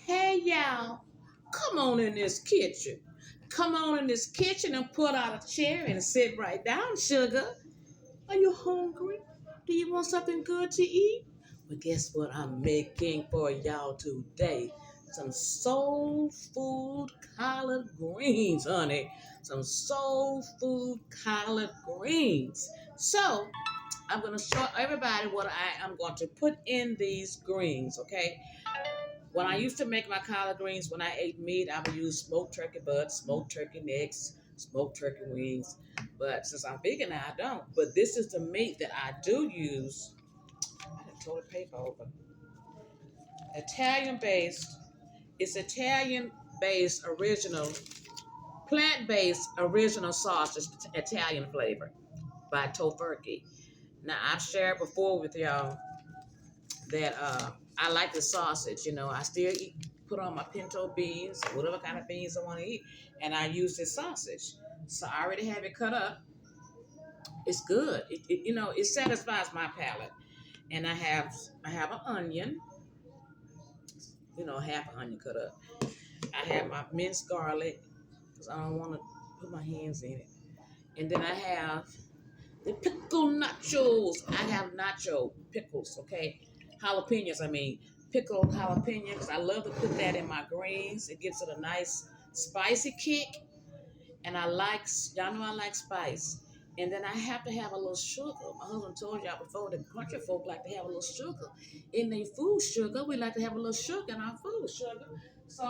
Hey y'all, come on in this kitchen. Come on in this kitchen and pull out a chair and sit right down, sugar. Are you hungry? Do you want something good to eat? Well, guess what I'm making for y'all today? Some soul food collard greens, honey. Some soul food collard greens. So, I'm going to show everybody what I am going to put in these greens, okay? When I used to make my collard greens, when I ate meat, I would use smoked turkey butts, smoked turkey necks, smoked turkey wings. But since I'm vegan now, I don't. But this is the meat that I do use. I done toilet paper over. Italian based. It's Italian based original, plant based original sausage, Italian flavor by Tofurky. Now I've shared before with y'all that I like the sausage. You know, I still eat, put on my pinto beans, whatever kind of beans I want to eat, and I use this sausage. So I already have it cut up. It's good. It satisfies my palate. And I have an onion, half an onion cut up. I have my minced garlic because I don't want to put my hands in it. And then I have the pickle nachos. I have nacho pickles, okay? Jalapenos, I mean. Pickled jalapenos. I love to put that in my greens. It gives it a nice spicy kick. And y'all know I like spice. And then I have to have a little sugar. My husband told y'all before, the country folk like to have a little sugar. In their food sugar, we like to have a little sugar in our food sugar. So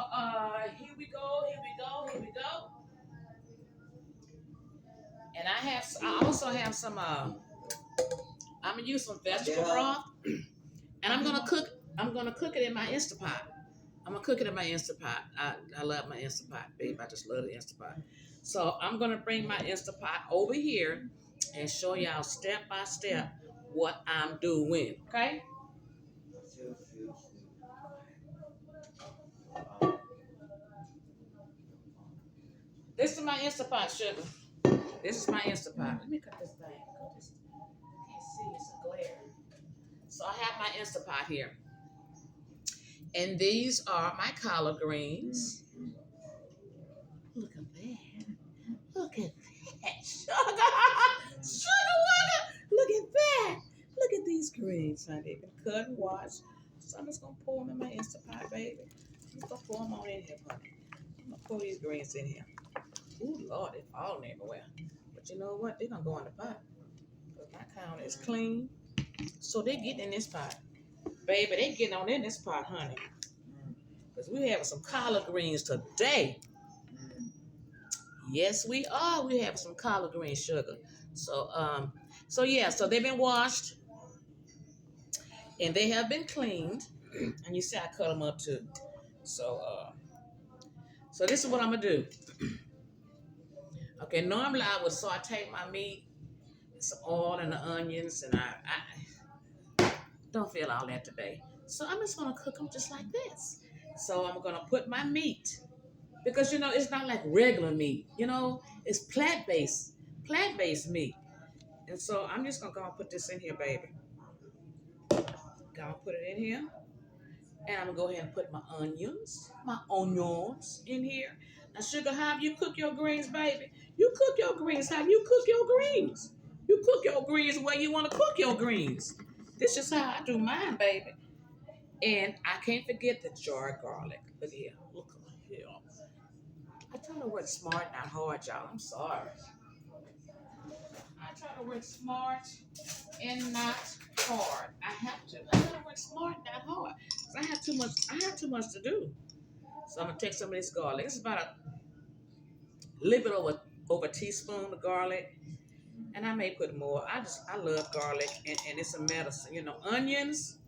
here we go, here we go, here we go. And I also have some I'm gonna use some vegetable broth, and I'm gonna cook it in my Instapot. I'm gonna cook it in my Instapot. I love my Instapot, babe. I just love the Instapot. So I'm gonna bring my Instapot over here and show y'all step by step what I'm doing. Okay? This is my Instapot, sugar. This is my Instapot. Let me cut this thing. Cut this. I can't see. It's a glare. So I have my Instapot here. And these are my collard greens. Look at that. Look at that. Sugar. Sugar, look at that. Look at these greens, honey. They've been cut and washed. So I'm just going to pour them in my Instapot, baby. I'm just going to pour them on in here, honey. I'm going to pour these greens in here. Ooh, Lord, they're falling everywhere. But you know what? They're going to go in the pot. Because my counter is clean. So they get in this pot. Baby, they getting on in this pot, honey. Because we having some collard greens today. Yes, we are. We have some collard green sugar. So they've been washed and they have been cleaned. And you see I cut them up too. So so this is what I'm gonna do. Okay, normally I would saute my meat, some oil and the onions, and I don't feel all that today. So I'm just gonna cook them just like this. So I'm gonna put my meat because it's not like regular meat. It's plant-based meat. And so I'm just gonna go and put this in here, baby. Gonna put it in here. And I'm gonna go ahead and put my onions in here. Now, sugar, how you cook your greens, baby? You cook your greens how you cook your greens. You cook your greens the way you want to cook your greens. This is how I do mine, baby. And I can't forget the jarred garlic. Look here. Look here. I try to work smart, not hard, y'all. I'm sorry. I try to work smart and not hard. I have to. I gotta work smart, not hard. Cause I have too much. I have too much to do. So I'm gonna take some of this garlic. It's about a little bit over a teaspoon of garlic, and I may put more. I love garlic, and it's a medicine. Onions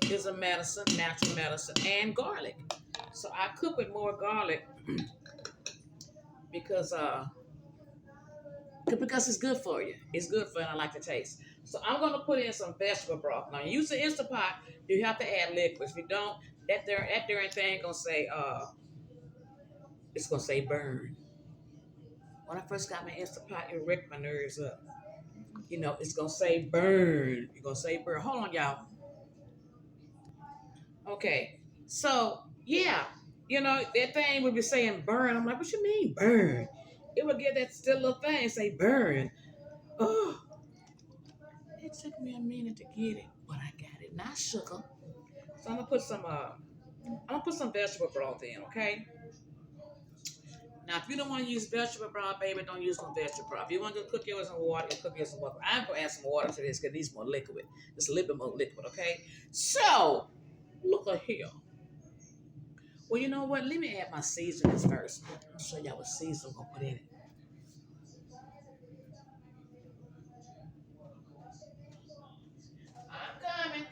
is a medicine, natural medicine, and garlic. So I cook with more garlic because it's good for you. It's good for you, and I like the taste. So I'm gonna put in some vegetable broth. Now, use the Instapot. You have to add liquids. If you don't, that there thing gonna say it's gonna say burn. When I first got my Instapot, it wrecked my nerves up. It's gonna say burn. You're gonna say burn. Hold on, y'all. Okay, so Yeah, you know, that thing would be saying burn. I'm like, what you mean burn? It would get that still little thing say burn. Oh, it took me a minute to get it, but I got it. Not sugar. So I'm gonna put some vegetable broth in, okay? Now, if you don't want to use vegetable broth, baby, don't use no vegetable broth. If you want to cook yours in water, you cook yours in water. I'm gonna add some water to this because it needs more liquid. Just a little bit more liquid, okay? So, look at here. Well, you know what? Let me add my seasonings first. I'll show y'all what seasoning I'm gonna put in it. I'm coming.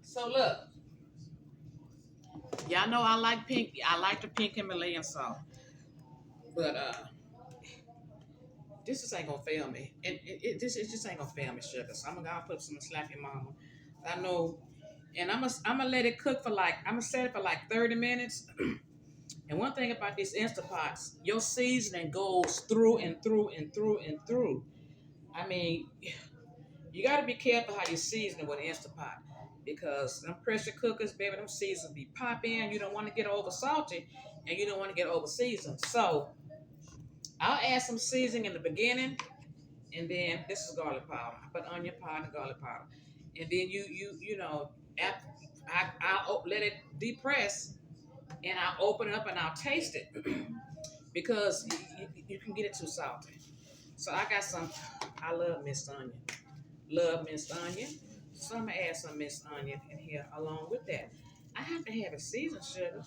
So look, y'all know I like pink. I like the pink Himalayan salt, but this just ain't gonna fail me. It just ain't gonna fail me, sugar. So I'm gonna put some slap your mama. I know, and I'm gonna let it cook for like I'm gonna set it for like 30 minutes. And one thing about these Instapots, your seasoning goes through and through and through and through. I mean, you got to be careful how you season it with an Instapot because them pressure cookers, baby, them seasons be popping. You don't want to get over salty, and you don't want to get over seasoned. So I'll add some seasoning in the beginning, and then this is garlic powder. I put onion powder and garlic powder, and then you know after I'll let it depress, and I'll open it up and I'll taste it because you can get it too salty. So I got some. I love minced onion. Love minced onion. So I'm gonna add some minced onion in here along with that. I have to have it seasoned, sugar,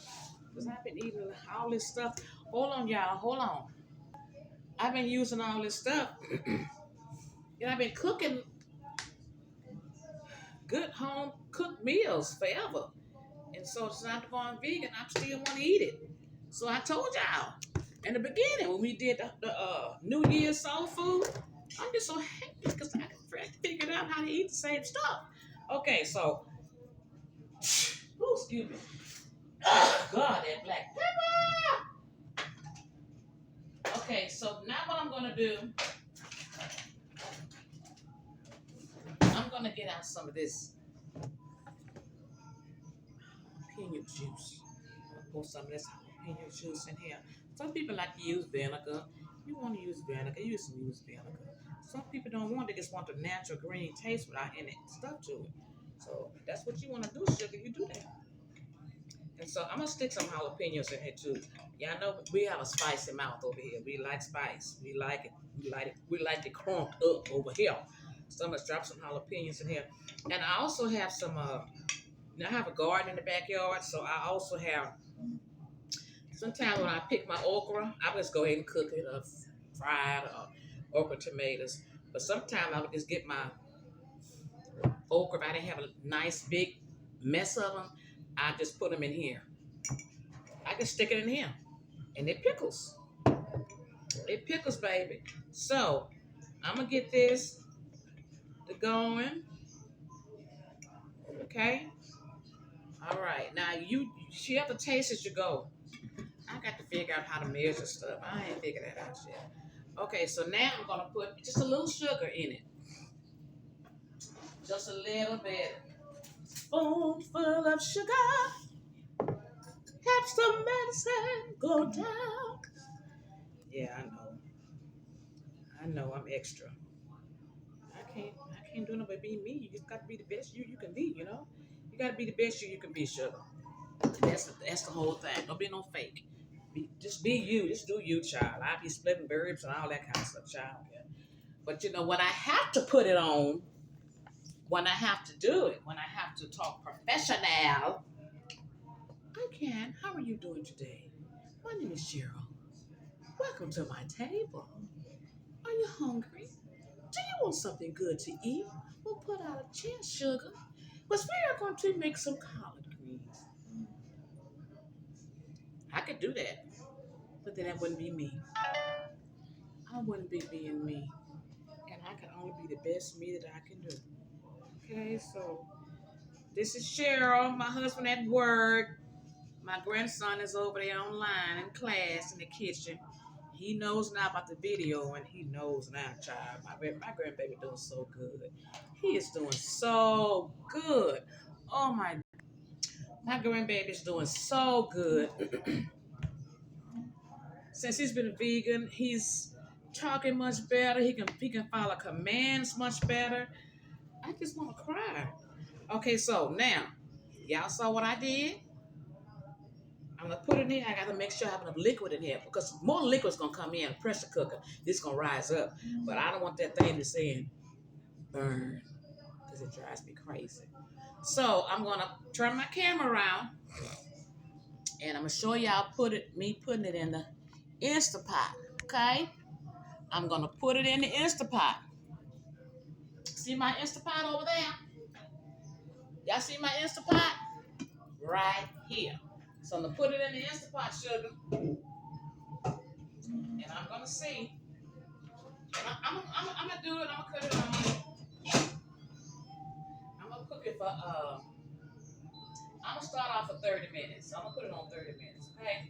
because I've been eating all this stuff. Hold on, y'all. Hold on. I've been using all this stuff, and I've been cooking good home cooked meals forever. And so since I'm going vegan, I still want to eat it. So I told y'all in the beginning when we did the New Year's soul food, I'm just so happy because I figured out how to eat the same stuff. Okay, so, ooh, excuse me. Oh, God, that black pepper. Okay, so now what I'm going to do, I'm going to get out some of this jalapeno juice. I'm going to pour some of this jalapeno juice in here. Some people like to use vinegar. If you want to use vinegar, use vinegar. Some people don't want it, they just want the natural green taste without any stuff to it. So that's what you want to do, sugar. You do that. And so I'm gonna stick some jalapenos in here too. Yeah, I know we have a spicy mouth over here. We like spice. We like it. We like it. We like it crunked up over here. So I'm gonna drop some jalapenos in here. And I also have some. I have a garden in the backyard, so I also have. Sometimes when I pick my okra, I just go ahead and cook it or fried or okra tomatoes. But sometimes I would just get my okra. If I didn't have a nice big mess of them, I just put them in here. I can stick it in here, and it pickles. It pickles, baby. So I'm gonna get this going. Okay. All right. Now you have to taste as you go. I got to figure out how to measure stuff. I ain't figured that out yet. Okay. So now I'm gonna put just a little sugar in it. Just a little bit. Spoonful of sugar. Have some medicine go down. Yeah, I know. I know. I'm extra. I can't do no but be me. You just got to be the best you can be. You know. You got to be the best you can be, sugar. That's the whole thing. Don't be no fake. Just be you. Just do you, child. I be splitting verbs and all that kind of stuff, child. Yeah. But you know, when I have to put it on, when I have to do it, when I have to talk professional, I can. How are you doing today? My name is Cheryl. Welcome to my table. Are you hungry? Do you want something good to eat? We'll put out a chair, sugar. But we are going to make some collard greens. I could do that, but then that wouldn't be me. I wouldn't be being me. And I can only be the best me that I can do. Okay, so this is Cheryl, my husband at work. My grandson is over there online in class in the kitchen. He knows now about the video, and he knows now, child. My grandbaby doing so good. He is doing so good. Oh my! My grandbaby's doing so good. Since he's been vegan, he's talking much better. He can follow commands much better. I just want to cry. Okay, so now y'all saw what I did. I'm gonna put it in here. I gotta make sure I have enough liquid in here because more liquid's gonna come in. Pressure cooker, it's gonna rise up. But I don't want that thing to say burn because it drives me crazy. So I'm gonna turn my camera around and I'm gonna show y'all me putting it in the Instapot. Okay, I'm gonna put it in the Instapot. See my Instapot over there? Y'all see my Instapot? Right here. So I'm gonna put it in the Instapot, sugar, and I'm gonna see. I'm gonna do it. I'm gonna cut it on. I'm gonna cook it for I'm gonna start off for 30 minutes. I'm gonna put it on 30 minutes. Okay.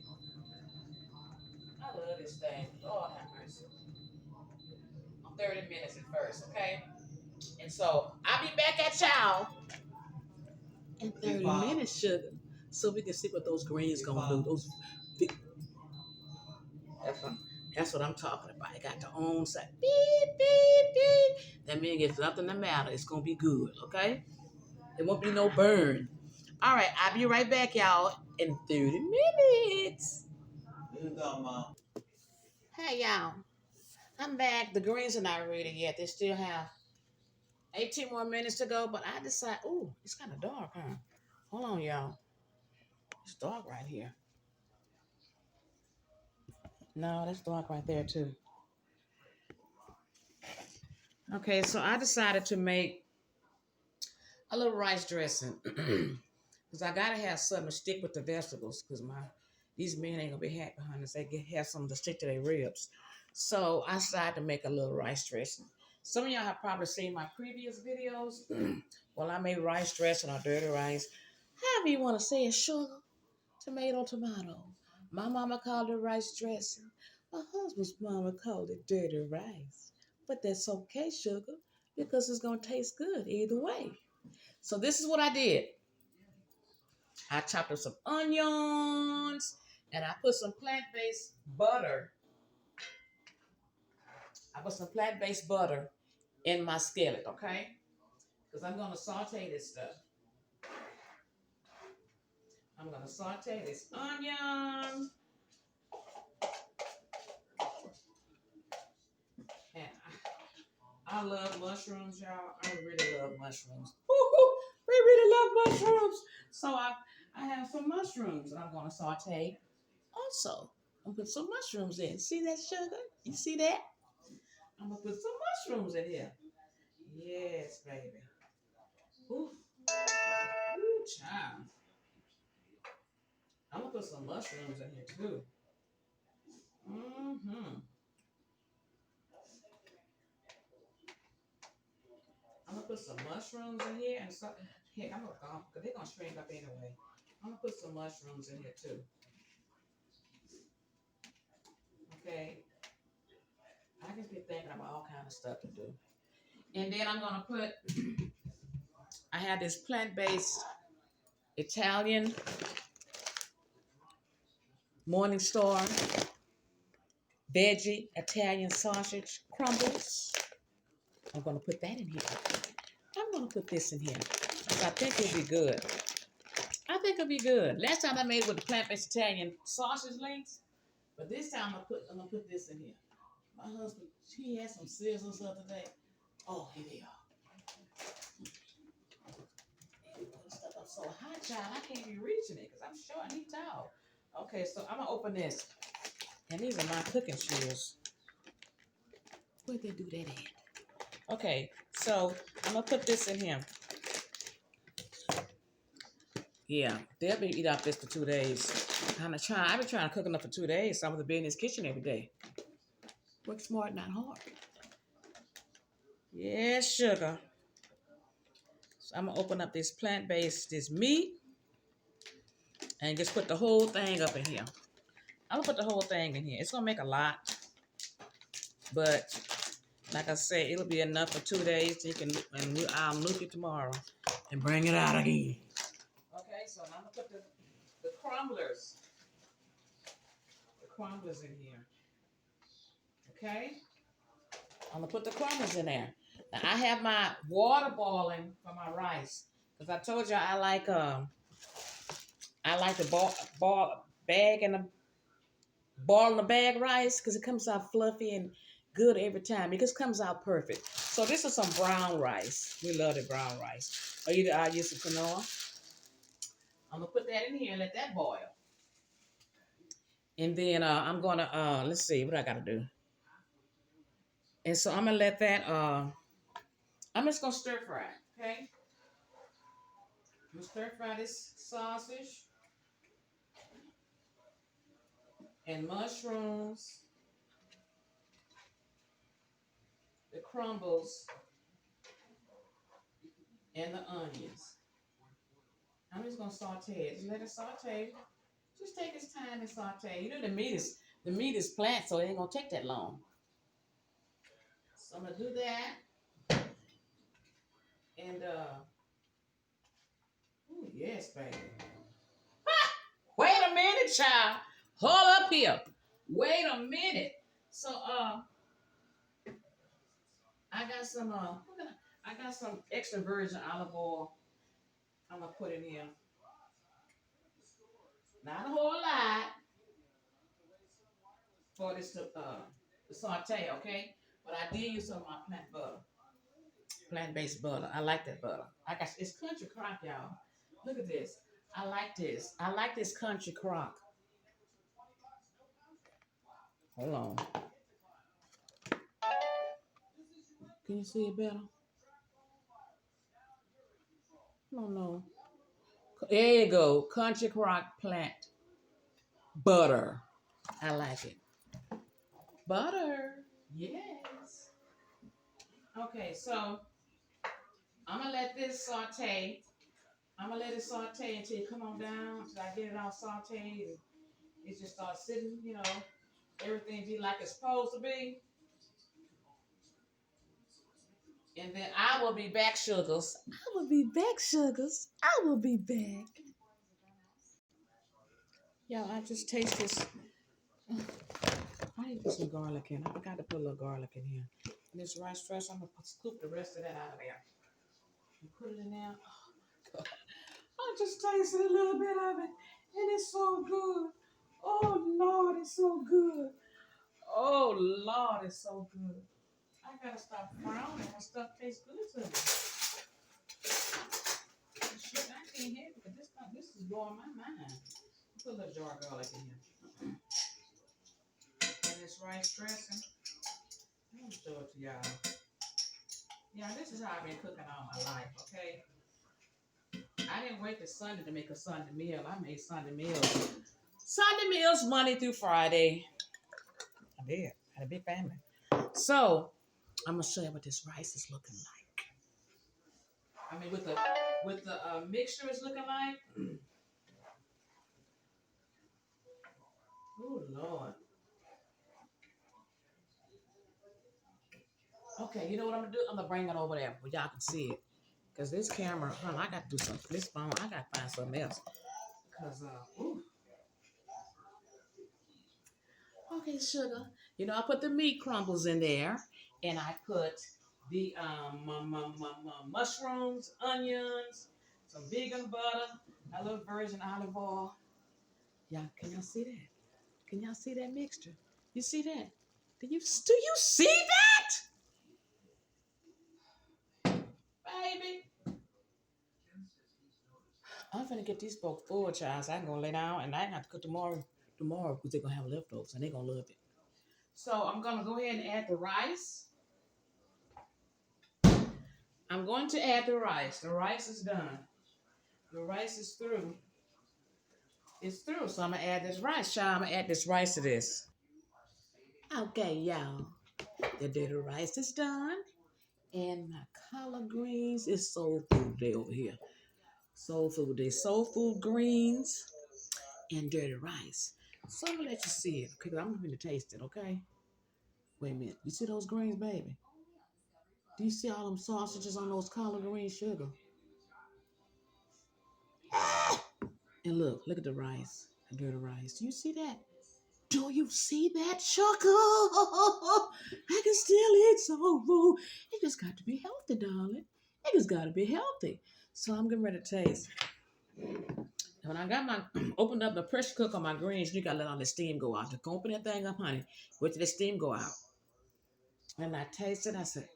I love this thing. Lord have mercy. On 30 minutes at first. Okay. And so I'll be back at y'all in 30 minutes, sugar, so we can see what those greens gonna do. Those big. That's what I'm talking about. I got the own side. Beep, beep, beep. That means if nothing the matter, it's going to be good, okay? There won't be no burn. All right, I'll be right back, y'all, in 30 minutes. Hey, y'all. I'm back. The greens are not ready yet. They still have 18 more minutes to go, but I decided, ooh, it's kind of dark, huh? Hold on, y'all. It's dark right here. No, that's dark right there, too. Okay, so I decided to make a little rice dressing because I gotta have something to stick with the vegetables because these men ain't gonna be happy behind us. They have something to stick to their ribs. So I decided to make a little rice dressing. Some of y'all have probably seen my previous videos. Well, I made rice dressing or dirty rice. However you want to say it, sugar, tomato, tomato. My mama called it rice dressing. My husband's mama called it dirty rice. But that's okay, sugar, because it's gonna taste good either way. So this is what I did. I chopped up some onions and I put some plant-based butter. I put some plant-based butter in my skillet, okay? Because I'm going to saute this stuff. I'm going to saute this onion. And I love mushrooms, y'all. I really love mushrooms. Woo-hoo! We really love mushrooms. So I have some mushrooms and I'm going to saute also. I'm going to put some mushrooms in. See that, sugar? You see that? I'm going to put some mushrooms in here. Yes, baby. Ooh. Ooh, child. I'm going to put some mushrooms in here, too. Mm-hmm. I'm going to put some mushrooms in here and some. Here, I'm going to go, because they're going to shrink up anyway. I'm going to put some mushrooms in here, too. Okay. I just be thinking about all kind of stuff to do. And then I'm going to put, I have this plant-based Italian Morningstar veggie Italian sausage crumbles. I'm going to put that in here. I'm going to put this in here. I think it'll be good. I think it'll be good. Last time I made it with the plant-based Italian sausage links, but this time I'm gonna put this in here. My husband, he had some scissors the other day. Oh, here they are. He put stuff up so high, child, I can't be reaching it because I'm short and he's tall. Okay, so I'm gonna open this, and these are my cooking shears. Where'd they do that at? Okay, so I'm gonna put this in here. Yeah, they'll be eating off this for 2 days. I've been trying to cook enough for 2 days. So I'm gonna be in this kitchen every day. Work smart, not hard. Yeah, sugar. So I'm gonna open up this this meat, and just put the whole thing up in here. I'm gonna put the whole thing in here. It's gonna make a lot, but like I said, it'll be enough for 2 days. So I'll nuke it tomorrow and bring it out again. Okay, so now I'm gonna put the crumblers. The crumblers in here. Okay? I'm gonna put the crumblers in there. Now I have my water boiling for my rice. Because I told you I like the bag and the ball in the bag rice because it comes out fluffy and good every time. It just comes out perfect. So this is some brown rice. We love the brown rice. Or either I use some quinoa. I'm gonna put that in here and let that boil. And then I'm gonna let's see what I gotta do. And so I'm gonna let that I'm just gonna stir fry, okay? I'm gonna stir fry this sausage and mushrooms, the crumbles, and the onions. I'm just gonna saute it. Just let it saute. Just take its time and saute. You know the meat is plant, so it ain't gonna take that long. So I'm gonna do that. And oh yes, baby. Wait a minute, child. Hold up here. Wait a minute. So I got some extra virgin olive oil. I'm gonna put in here. Not a whole lot for this to saute, okay? But I did use some of my plant butter, plant-based butter. I like that butter. It's country crock, y'all. Look at this. I like this. I like this country crock. Hold on. Can you see it better? No, no. There you go. Country crock plant butter. I like it. Butter. Yes. Okay, so I'm gonna let this saute. I'm gonna let it saute until it come on down, until I get it all sauteed and it just starts sitting, everything be like it's supposed to be. And then I will be back, sugars. I will be back, sugars. I will be back. Y'all, I just taste this. I need to put some garlic in. I forgot to put a little garlic in here. And this rice dressing, I'm gonna scoop the rest of that out of there. And put it in there. Oh, God. I just tasted a little bit of it, and it's so good. Oh Lord, it's so good. Oh Lord, it's so good. I gotta stop frowning when stuff tastes good to me. Shit, I can't have it, but this is blowing my mind. Put a little jar of garlic in here. And this rice dressing. I'm gonna show it to y'all. Yeah, this is how I've been cooking all my life, okay? I didn't wait till Sunday to make a Sunday meal. I made Sunday meals. Sunday meals Monday through Friday. I did. Had a big family. So I'm gonna show you what this rice is looking like. I mean, with the mixture is looking like. Oh Lord. Okay, you know what I'm gonna do? I'm gonna bring it over there where y'all can see it. Cause this camera, I got to do something. This phone, I got to find something else. Cause ooh. Okay, sugar. I put the meat crumbles in there, and I put the mushrooms, onions, some vegan butter, a little virgin olive oil. Can y'all see that? Can y'all see that mixture? You see that? Do you see that, baby? I'm gonna get these folks full, child. So I'm gonna lay down, and I have to cook tomorrow because they're gonna have leftovers, and they're gonna love it. So I'm gonna go ahead and add the rice. I'm going to add the rice. The rice is done. The rice is through. It's through. So I'm gonna add this rice, child. I'm gonna add this rice to this. Okay, y'all. The dirty rice is done. And my collard greens is soul food day over here. Soul food day. Soul food greens and dirty rice. So I'm gonna let you see it. Okay, I'm gonna taste it, okay? Wait a minute. You see those greens, baby? Do you see all them sausages on those collard green, sugar? And look at the rice. I do the rice. Do you see that? Do you see that, sugar? I can still eat soul food. It just got to be healthy, darling. It just got to be healthy. So I'm getting ready to taste. And when I got my opened up the pressure cooker on my greens, you gotta let all the steam go out. Just open that thing up, honey. Wait till the steam go out. And I tasted. I said,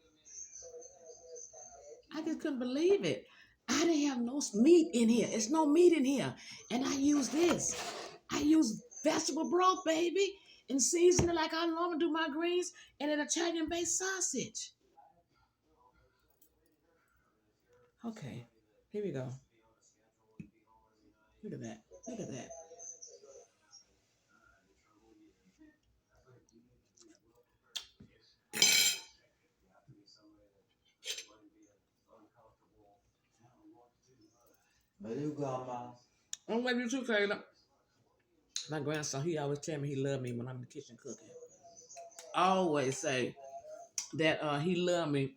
I just couldn't believe it. I didn't have no meat in here. It's no meat in here. And I use this. I use vegetable broth, baby, and season it like I normally do my greens and an Italian-based sausage. Okay, here we go. Look at that. Look at that. But you grandma. I'm gonna you too, Kayla. My grandson, he always tell me he love me when I'm in the kitchen cooking. I always say that he love me